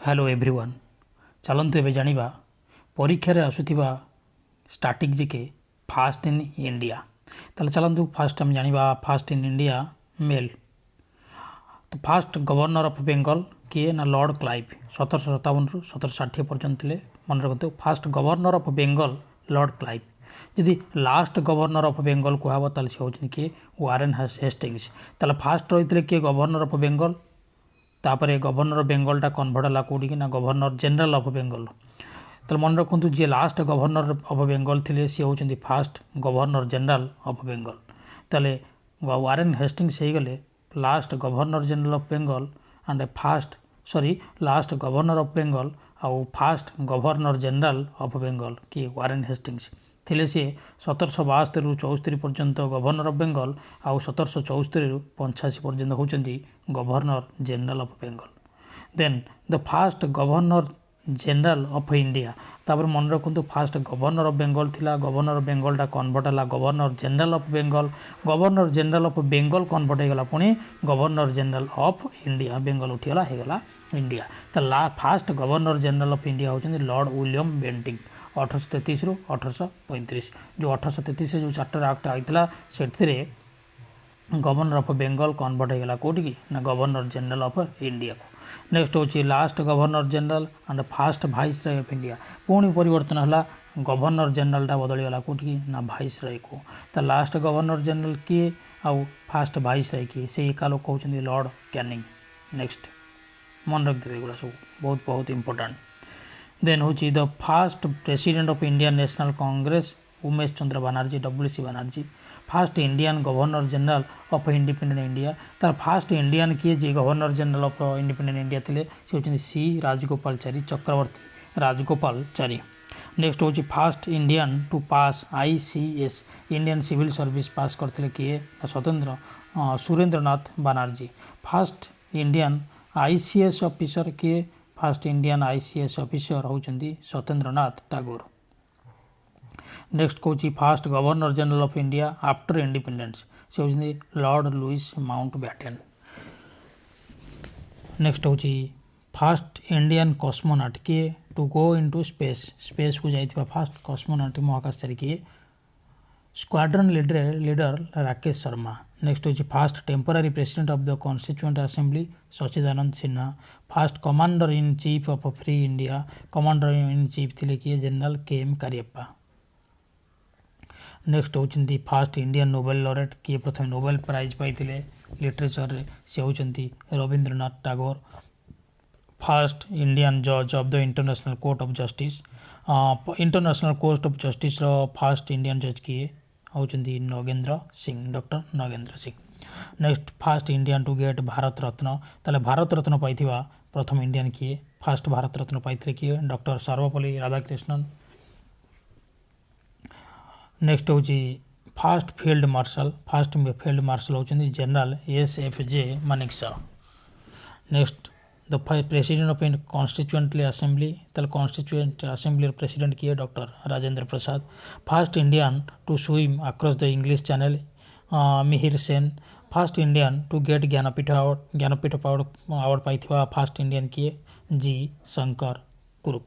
Hello everyone चलतु एवं जाना परीक्षार आसुवा स्टार्टिंग जिके फास्ट इन इंडिया ताले चलतु फास्ट आम जाना फास्ट इन इंडिया मेल तो फास्ट गवर्नर ऑफ बेंगल किए ना लॉर्ड क्लाइव 1757 रु 1760 पर्यंत थे मन रखु first governor of Bengal Lord Clive जदि लास्ट गवर्नर ऑफ बेंगल कहब ताले से होउछन किए वारेन हेस्टिंग्स ताले फास्ट रही किए गवर्नर ऑफ बेंगल तापर गवर्नर बेंगलटा कन्भर्ट है कौटी ना गवर्नर जनरल ऑफ बेंगल तो मन रखु जी लास्ट गवर्नर ऑफ बेंगल थे सी होती first governor general of Bengal ताले वारेन हेस्टिंग्स हो गले last governor general of Bengal and first last governor of Bengal आउ first governor general of Bengal कि वारेन हेस्टिंग्स थे सी 1772 रु 74 पर्यंत गवर्नर ऑफ बेंगल आउ 1774 रु 85 पर्यंत होती governor general of Bengal then the first governor general of India तापर मन रखु फास्ट गवर्नर ऑफ बेंगल थिला गवर्नर ऑफ बेंगलटा कन्भर्ट है governor general of Bengal convert होगा पुणी governor general of India Bengal उठीगला होगा इंडिया तो first governor general of India होती लॉर्ड विलियम बेंटिंग 1833 रु 1835 जो 1833 जो चार्टर एक्ट आईला से गवर्नर ऑफ बेंगल कन्भर्ट होगा कौटी की ना गवर्नर जनरल ऑफ इंडिया को नेक्स्ट हूँ last governor general and fast vice Roy of India पुणी परिवर्तन है गवर्नर जनरलटा बदलीगला कौटी की ना भाइस रॉय को तो लास्ट गवर्नर जनरल किए आउ फास्ट भाइस रॉय किए से एका लोक कहते लॉर्ड कैनिंग नेक्स्ट मन रखिदेवे एगुड़ा सब बहुत बहुत इंपोर्टाट देन हूँ the first president of Indian National Congress Umesh Chandra Banerjee WC Banerjee first Indian governor general of independent India तार फास्ट इंडियन किए जे governor general of independent India थे से होती सी राजगोपालचारी चक्रवर्ती राजगोपालचारी नेक्स्ट हूँ first Indian to pass ICS Indian civil service pass करते किए स्वतंत्र Surendranath Banerjee first Indian ICS officer किए फास्ट इंडियन ICS ऑफिसर होती सत्येंद्रनाथ टैगोर नेक्स्ट कौन first governor general of India after independence से होती लॉर्ड लुईस माउंटबैटन नेक्स्ट हूँ फास्ट इंडियन कॉस्मोनॉट किए टू गो इनटू स्पेस को जाइए फास्ट कॉस्मोनॉट महाकाशचारी किए squadron leader Rakesh Sharma next हूँ first temporary president of the constituent assembly Sachchidananda Sinha first commander in chief of free India commander in chief थे किए general KM Cariappa next होती first Indian Nobel laureate किए प्रथम नोबेल प्राइज पाई literature से होती रवींद्रनाथ टैगोर फास्ट इंडियन जज of the international court of justice international court of justice fast Indian जज किए होती Nagendra Singh doctor Nagendra Singh next first Indian to get Bharat Ratna ताले भारत रत्न पाई प्रथम इंडियन किए फास्ट भारत रत्न पाई किए डॉक्टर सर्वपल्ली राधाकृष्णन नेक्स्ट हूँ फास्ट फील्ड मार्शल होती general SFJ Manekshaw next the president of constituently assembly ताले कॉन्स्टिट्यूएंट असेंबली प्रेसिडेंट किए doctor Rajendra Prasad first Indian to swim across the English Channel Mihir Sen first Indian to get Jnanpith award पाई first Indian किए G Shankar Kurup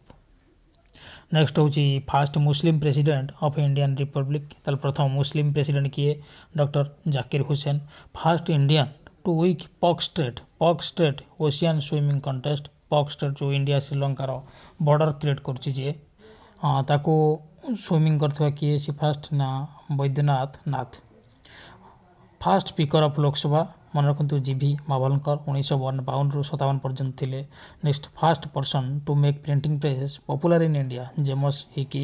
next हूँ first Muslim president of Indian republic ताले प्रथम Muslim president किए doctor Zakir Hussain fast Indian to विक Palk Strait ocean swimming contest Palk Strait जो India श्रीलंकार border create करको स्विमिंग करथिबा किए सी फास्ट ना Vaidyanath Nath first speaker of Lok Sabha मन रखु GV मावलकर 1952 रु 57 पर्यंत थे next first person to make printing press popular in India James Hicky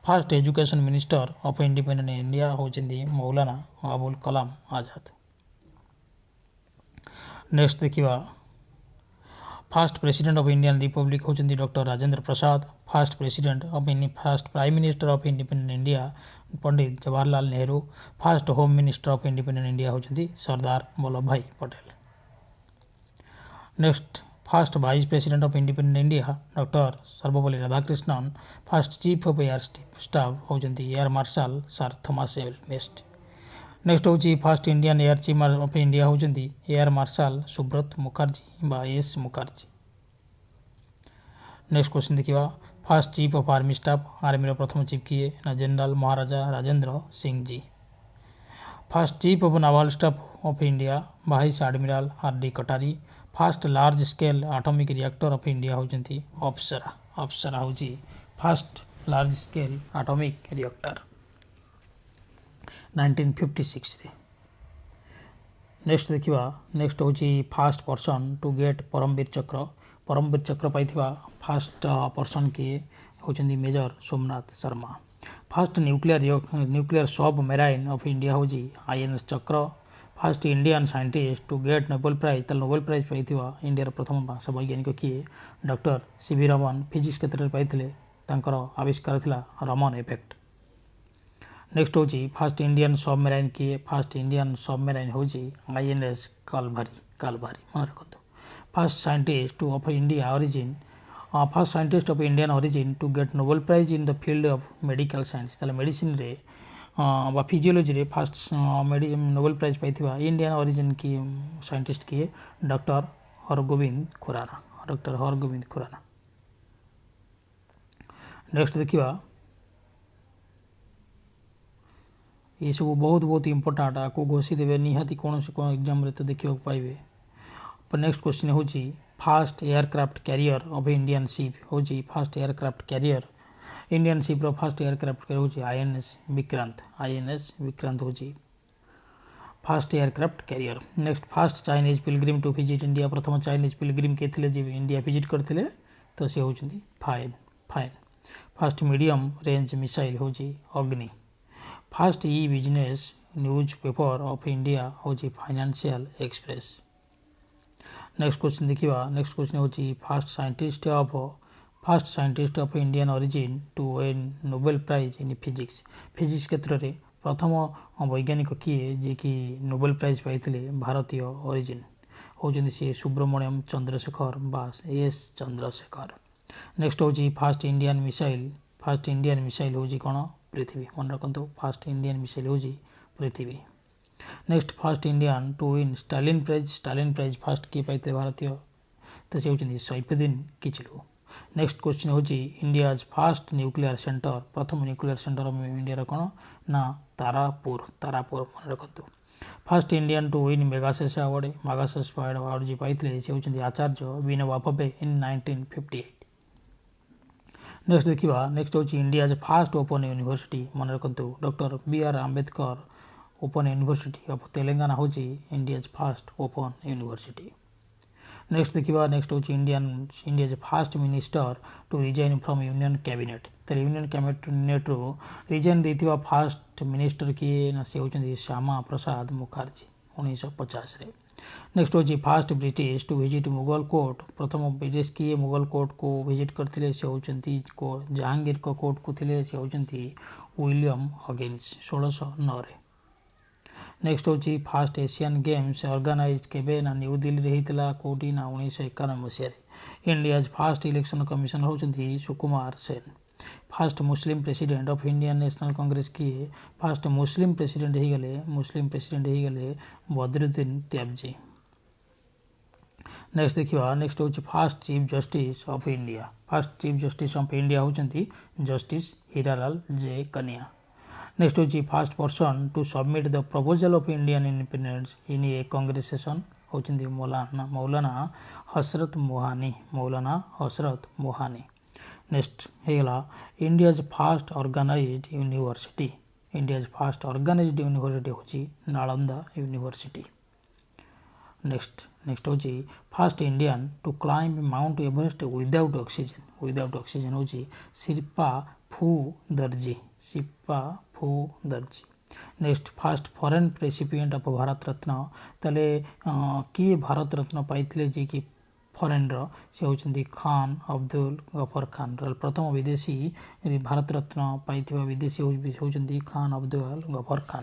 first education minister of independent India होती मौलाना अबुल कलाम आजाद नेक्स्ट देखा first president of Indian republic होती doctor Rajendra Prasad first president of first prime minister of independent India Pandit Jawaharlal Nehru first home minister of independent India होती Sardar Vallabh Bhai Patel next first vice president of independent India doctor Sarvepalli Radhakrishnan first chief of air staff होती air marshal sir Thomas Best next हूँ first Indian air chief of India होती air marshal Subroto Mukherjee बा S Mukherjee next question देखिए first chief of army staff army प्रथम chief किए ना general Maharaja Rajendra Singh ji. First chief of naval staff of India vice admiral R D. Katari. First large scale atomic reactor of India होती अप्सरा। अप्सरा हूँ first large scale atomic reactor 1956 रे। Next देखिए next हूँ first person to get Param Vir Chakra. Param Vir Chakra पाई first person किए होती major Somnath Sharma. First nuclear submarine of India हूँ INS Chakra. First Indian scientist to get Nobel prize Nobel prize पाई इंडिया प्रथम वैज्ञानिक किए डॉक्टर सी.वी. रमन। फिजिक्स क्षेत्र में पाई आविष्कार थिला रमन इफेक्ट। नेक्स्ट हूँ फास्ट इंडियन सबमेराइन किए फास्ट इंडियन सबमेराइन हूँ INS कालभारी। कालभारी मन रखते। First scientist to of India origin first scientist of Indian origin to get Nobel prize in the field of medical science ताले मेडिसिन रे फिजियोलॉजी रे फास्ट नोबेल प्राइज पाई Indian origin की scientist किए doctor Hargobind Khorana. Doctor Hargobind Khorana. Next देखिए ये सब बहुत बहुत इंपोर्टाट आपको घोषी देवे निहाती कौन से कौन एग्जाम रे तो देखा पाइबे। नेक्स्ट क्वेश्चन हूँ first aircraft carrier of Indian ship हूँ first aircraft carrier Indian ship रो फास्ट एयरक्राफ्ट कैरियर हूँ INS विक्रांत। INS विक्रांत हूँ first aircraft carrier. Next first Chinese pilgrim to visit India प्रथम चाइनीज पिलग्रिम के थे जी इंडिया विजिट करते तो सी होती Fahien. Fahien. First medium range missile हूँ Agni. First business newspaper of India हूँ फाइनेंशियल एक्सप्रेस। नेक्स्ट क्वेश्चन देखिए नेक्स्ट क्वेश्चन हूँ first scientist of Indian origin to win Nobel prize in physics. Physics क्षेत्र में प्रथम वैज्ञानिक किए जी कि नोबेल प्राइज पाई भारतीय ओरिजिन होती सी सुब्रमण्यम चंद्रशेखर बास S चंद्रशेखर। नेक्स्ट हूँ फास्ट इंडियन मिसाइल हूँ कौन पृथ्वी मन रखु फास्ट इंडियन मिसाइल हूँ Prithvi. Next first Indian to win Stalin prize first किए पाई भारतीय तो सी होती सैफुद्दीन किचलू। नेक्स्ट क्वेश्चन हूँ इंडियाज फास्ट न्यूक्लियर सेंटर प्रथम न्यूक्लियर सेंटर इंडिया कौन ना तारापुर। तारापुर मन रखु। First Indian to win Magsaysay award जी पाई सी होती आचार्य विनोबा भावे इन 1958। नेक्स्ट देखिए नेक्स्ट हूँ इंडियाज फास्ट ओपन यूनिवर्सिटी मन रखु doctor B.R. Ambedkar open university of Telangana हूँ India's first open university. Next देखिए नेक्स्ट हूँ India's first minister to resign from union cabinet तो यूनियन कैबिनेट रू रिजाइन देथिबा फास्ट मिनिस्टर किए ना से होती श्यामा प्रसाद मुखर्जी 1950 रे। नेक्स्ट हूँ first British to visit Mughal court प्रथम ब्रिटिश किए मुगल कोर्ट को विजिट करते से होती जहांगीर को कोर्ट को थे से होती विलियम हगिन्स 1609 रे। नेक्स्ट हूँ फास्ट एशियन गेम्स ऑर्गेनाइज केबे ना न्यू दिल्ली होता कौटी ना 1991 मसीह। इंडियाज फास्ट इलेक्शन कमिशनर होती Sukumar Sen. First Muslim president of Indian National Congress किए फास्ट मुस्लिम प्रेसिडेंट हो गले बदरुद्दीन त्याबजी। नेक्स्ट देखिए नेक्स्ट हूँ first chief justice of India first chief justice of India होती justice Harilal J. Kania. Next हूँ first person to submit the proposal of Indian independence in a Congress session होती Maulana Hasrat Mohani. Next होगा India's first organised university हूँ Nalanda university. Next हूँ first Indian to climb Mount Everest without oxygen हूँ Sherpa Phu Dorji. Next first foreign recipient of Bharat Ratna ताले किए भारत रत्न पाई जी कि foreign से होती खान अब्दुल गफर खान प्रथम विदेशी भारत रत्न पाई विदेशी होती खान अब्दुल गफर खान।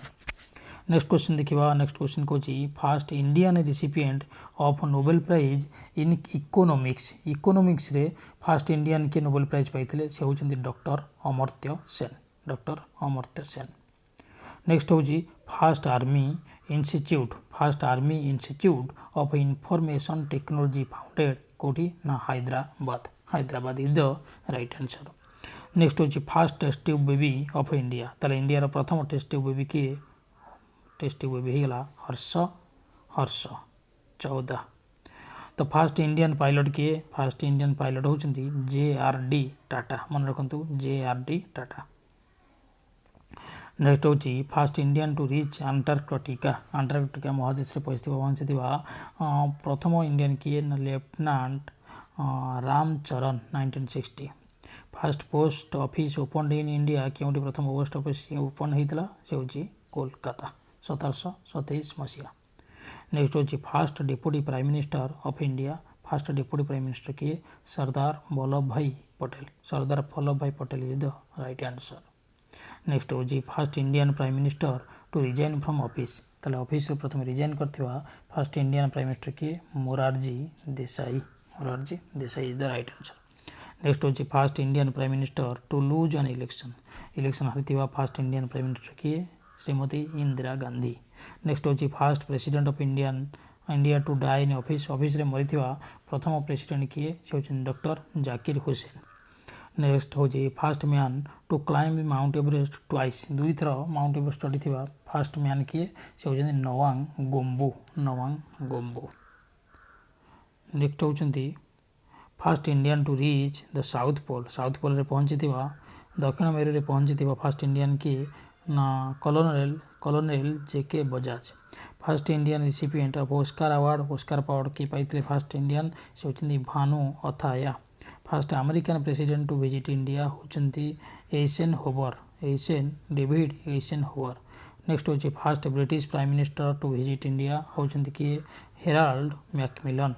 नेक्स्ट क्वेश्चन देखिए नेक्स्ट क्वेश्चन को first Indian recipient of Nobel prize in economics रे फास्ट इंडियन के नोबेल प्राइज पाई से होती डॉक्टर अमर्त्य सेन। नेक्स्ट हूँ first army institute of information technology founded कौटी ना Hyderabad. Hyderabad is the right answer. Next हूँ first test tube baby of India ताले इंडिया प्रथम टेस्ट ट्यूब बेबी किए टेस्ट ट्यूब बेबी होगा हर्ष 14। तो फास्ट इंडियन पायलट किए फास्ट इंडियन पायलट होती JRD टाटा मन रखु JRD टाटा। नेक्स्ट हूँ first Indian to reach Antarctica महादेश में पहुँची प्रथम इंडियन किए ना lieutenant Ramcharan 1960। First post office open in India क्योंकि प्रथम पोस्ट ऑफिस ओपन होता से हूँ कोलकाता 1727 मसीहा। नेक्स्ट हूँ first deputy prime minister of India first deputy prime minister किए Sardar Vallabh Bhai Patel is the right answer. Next हूँ first Indian prime minister to resign from office ताले ऑफिस प्रथम रिजाइन करथिबा फास्ट इंडियन प्राइम मिनिस्टर किए Morarji Desai is the right answer. Next हूँ first Indian prime minister to lose an election हारिथिबा first Indian prime minister किए Shrimati Indira Gandhi. Next हूँ fast president of India to die in office रे मरीथिबा प्रथम president किए से होचन डॉक्टर जाकिर हुसैन। नेक्स्ट हूँ first man to climb Mount Everest twice दुई थर माउंट एवरेस्ट चढ़ी फास्ट मैन किए से होचन नवांग गोम्बू। नेक्स्ट होचंती first Indian to reach the South Pole रे पहुँची दक्षिण मेरु रे पहुँची फास्ट इंडियन किए ना colonel JK Bajaj. First Indian recipient of Oscar award की पाई फास्ट इंडियन से होचंती Bhanu Athaiya. First American president to visit India होचंती डेविड एसन होवर। नेक्स्ट हूँ first British prime minister to visit India होचंती किए हेराल्ड मैकमिलन।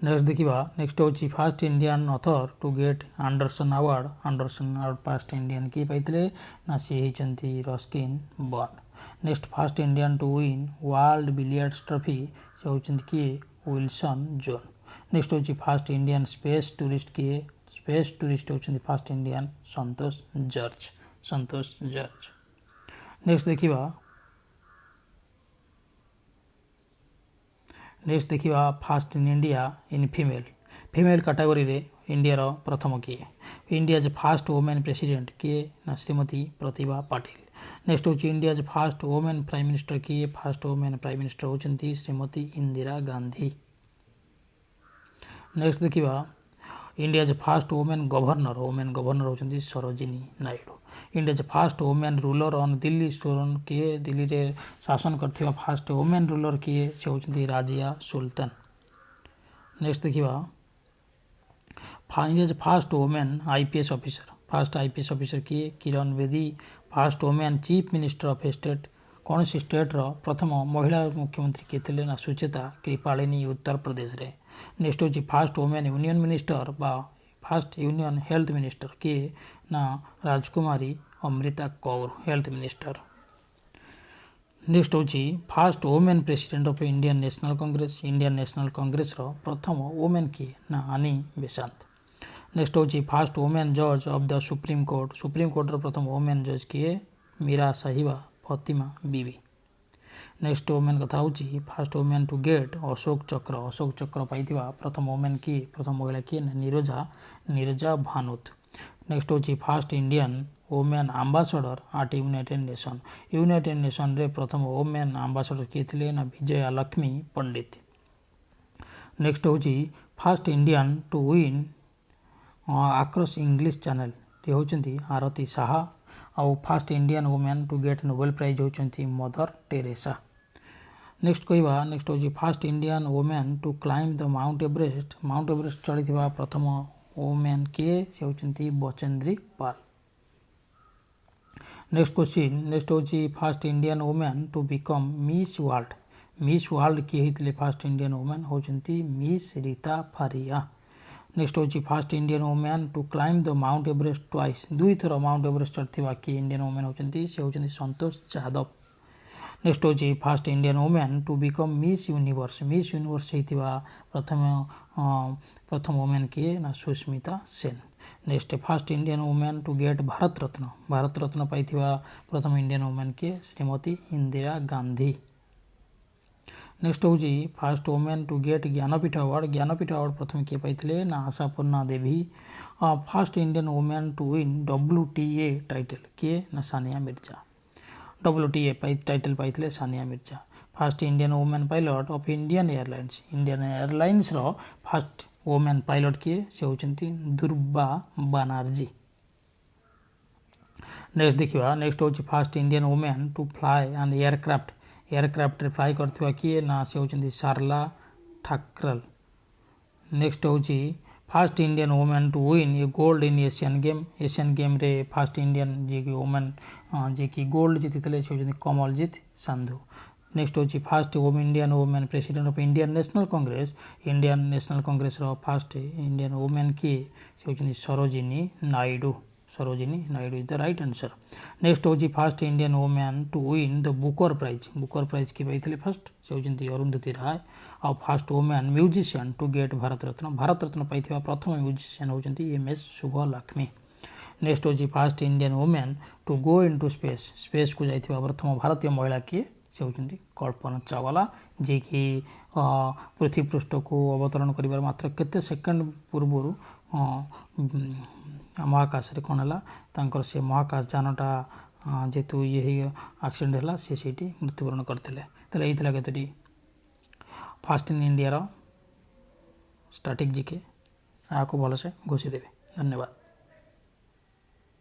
नेक्स्ट हूँ first Indian author to get Andersen award first Indian किए पाई ना सी होती Ruskin Bond. Next first Indian to win world billiards trophy से होती किए विल्सन जोन। नेक्स्ट हूँ फास्ट इंडियन स्पेस टूरिस्ट होती फास्ट इंडियन संतोष जॉर्ज। नेक्स्ट देखा fast in India in female category रे इंडिया रो प्रथम किए इंडिया फास्ट वुमेन प्रेसिडेंट किए ना श्रीमती प्रतिभा पाटिल। नेक्स्ट हूँ India first women prime minister किए फास्ट वुमेन प्राइम मिनिस्टर होती श्रीमती इंदिरा गांधी। नेक्स्ट देखा इंडिया फास्ट वुमेन गवर्नर होती Sarojini Naidu. India first women ruler on Delhi किए दिल्ली रे शासन करथिबा फास्ट वुमेन रूलर किए से होती राजिया सुल्तान। नेक्स्ट देखा India first women IPS officer किए Kiran Bedi. First women chief minister of state कौन सी स्टेट रो प्रथम महिला मुख्यमंत्री किए थे ना सुचेता कृपालिनी उत्तर प्रदेश रे। नेक्स्ट हूँ फास्ट वुमेन यूनियन मिनिस्टर बा फास्ट यूनियन हेल्थ मिनिस्टर किए ना Rajkumari Amrita Kaur health minister. Next हूँ first women president of Indian National Congress रो प्रथम वुमेन किए ना आनी बेसांत। नेक्स्ट हूँ फास्ट वुमेन जज ऑफ द सुप्रीम कोर्ट रो प्रथम वुमेन जज किए मीरा साहिबा फतिमा बीबी। नेक्स्ट वुमेन कथा हूँ first women to get Ashoka Chakra पाई प्रथम वुमेन किए प्रथम महिला किए नीरजा भानुत। नेक्स्ट हूँ first Indian women ambassador at United Nation रे प्रथम वुमेन आंबासडर किए थे ना विजया लक्ष्मी पंडित। नेक्स्ट हूँ first Indian to win across English Channel ते होती आरती साहा। आउ first Indian women to get Nobel prize होती मदर टेरेसा। नेक्स्ट हूँ first Indian women to climb the Mount Everest चढ़ी प्रथम वुमेन किए से होती बचेंद्री पाल। नेक्स्ट हूँ first Indian women to become Miss World किए होते फास्ट इंडियन वुमेन होती मिस रीता फारिया। नेक्स्ट हूँ first Indian women to climb the Mount Everest twice दुई थर माउंट एवरेस्ट चढ़ी किए इंडियन वुमेन होती से होती संतोष जादव। नेक्स्ट हूँ first Indian women to become Miss Universe होता प्रथम वुमेन किए ना Sushmita Sen. Next first Indian women to get Bharat Ratna पाई प्रथम इंडियन वुमेन किए श्रीमती इंदिरा गांधी। नेक्स्ट हूँ first women to get Jnanpith award प्रथम किए पाइले ना Ashapurna Devi. First Indian women to win WTA title किए ना सानिया मिर्जा। WTA टाइटल पाइले Sania Mirza. First Indian women pilot of Indian Airlines रो फास्ट वोमेन पायलट किए से होचंती दुर्बा बानर्जी। नेक्स्ट देखिए नेक्स्ट हूँ first Indian women to fly and aircraft रे फ्लाई करथिबा किए ना से होचंती सारला ठाकरल। नेक्स्ट हूँ first Indian women to win a gold in Asian game रे फास्ट इंडियन जी की वोमेन जी की गोल्ड जीति से होचंती कमलजीत संधू। नेक्स्ट हूँ first Indian women president of Indian National Congress row first Indian women किए से होचंती Sarojini Naidu is the right answer. Next हूँ first Indian women to win the Booker prize किए पाइले फर्स्ट से होचंती अरुंधति राय। आ first women musician to get Bharat Ratna पाइथिबा प्रथम म्यूजिशियन होचंती MS शुभलक्ष्मी। नेक्स्ट हूँ first Indian women to go into space को जाइथिबा प्रथम भारतीय महिला किए से होचंती कल्पना चावला जी की पृथ्वी पृष्ठ को अवतरण करिबार मात्र केते सेकंड पूर्व महाकाश रे कौन है से महाकाश जानटा जेहेतु ये एक्सीडेंट है सी मृत्युवरण करते। तेल यही केतोटी first in India static GK आपको भलसे घोषी देवे। धन्यवाद।